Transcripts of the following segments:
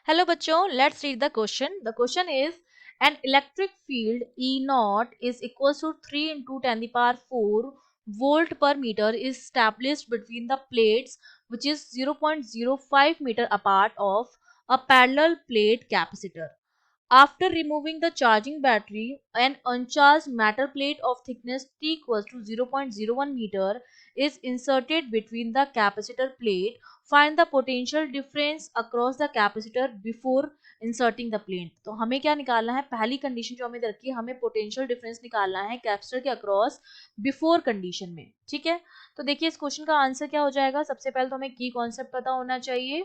Hello bachcho, let's read the question. The question is an electric field E naught is equals to 3 into 10 the power 4 volt per meter is established between the plates which is 0.05 meter apart of a parallel plate capacitor. After removing the charging battery, an uncharged metal plate of thickness T equals to 0.01 meter is inserted between the capacitor plate. Find the potential difference across the capacitor before inserting the plate. तो हमें क्या निकालना है, पहली condition जो हमें रखी है, हमें पोटेंशियल डिफरेंस निकालना है कैपेसिटर के अक्रॉस बिफोर कंडीशन में. ठीक है, तो देखिए इस क्वेश्चन का आंसर क्या हो जाएगा. सबसे पहले तो हमें की कॉन्सेप्ट पता होना चाहिए.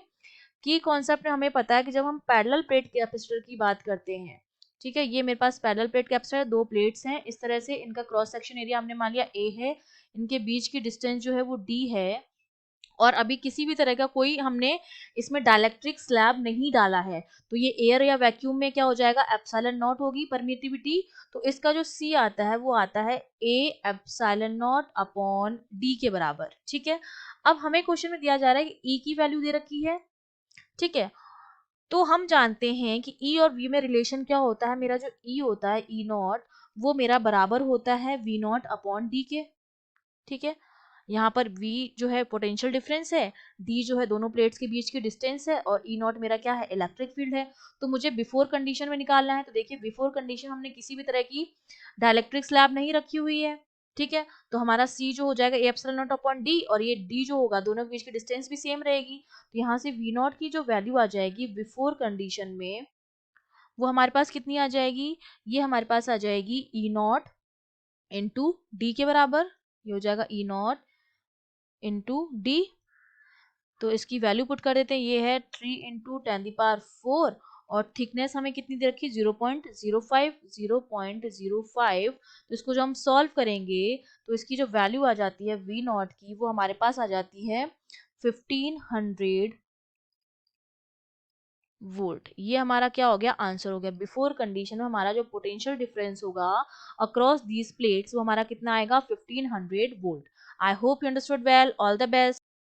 की कॉन्सेप्ट में हमें पता है कि जब हम पैरेलल प्लेट कैपेसिटर की बात करते हैं, ठीक है, ये मेरे पास पैरेलल प्लेट कैपेसिटर है, दो प्लेट्स हैं इस तरह से, इनका क्रॉस सेक्शन एरिया हमने मान लिया ए है, इनके बीच की डिस्टेंस जो है वो डी है, और अभी किसी भी तरह का कोई हमने इसमें डाइलेक्ट्रिक स्लैब नहीं डाला है, तो ये एयर या वैक्यूम में क्या हो जाएगा, एप्सिलॉन नॉट होगी परमिटिविटी. तो इसका जो सी आता है वो आता है A epsilon not upon D के बराबर. ठीक है, अब हमें क्वेश्चन में दिया जा रहा है कि ई की वैल्यू दे रखी है. ठीक है, तो हम जानते हैं कि E और V में रिलेशन क्या होता है. मेरा जो E होता है E नॉट, वो मेरा बराबर होता है V नॉट अपॉन डी के. ठीक है, यहाँ पर V जो है पोटेंशियल डिफरेंस है, D जो है दोनों प्लेट्स के बीच की डिस्टेंस है, और E नॉट मेरा क्या है, इलेक्ट्रिक फील्ड है. तो मुझे बिफोर कंडीशन में निकालना है. तो देखिए बिफोर कंडीशन हमने किसी भी तरह की डाइलेक्ट्रिक स्लैब नहीं रखी हुई है. ठीक है, तो हमारा C जो हो जाएगा एप्सिलॉन नॉट अपॉन डी, और ये D जो होगा दोनों के बीच की डिस्टेंस भी सेम रहेगी. तो यहाँ से V नॉट की जो वैल्यू आ जाएगी बिफोर कंडीशन में, वो हमारे पास कितनी आ जाएगी, ये हमारे पास आ जाएगी E नॉट इंटू डी के बराबर. ये हो जाएगा E नॉट इंटू डी. तो इसकी वैल्यू पुट कर देते हैं, ये है 3 इंटू 10⁴, और थिकनेस हमें कितनी दे रखी, 0.05. 0.05. तो इसको जो हम सॉल्व करेंगे तो इसकी जो वैल्यू आ जाती है वी नॉट की, वो हमारे पास आ जाती है 1500 वोल्ट. ये हमारा क्या हो गया, आंसर हो गया. बिफोर कंडीशन में हमारा जो पोटेंशियल डिफरेंस होगा अक्रॉस दीज प्लेट्स वो हमारा कितना आएगा, 1500 volt. I hope you understood well. All the best.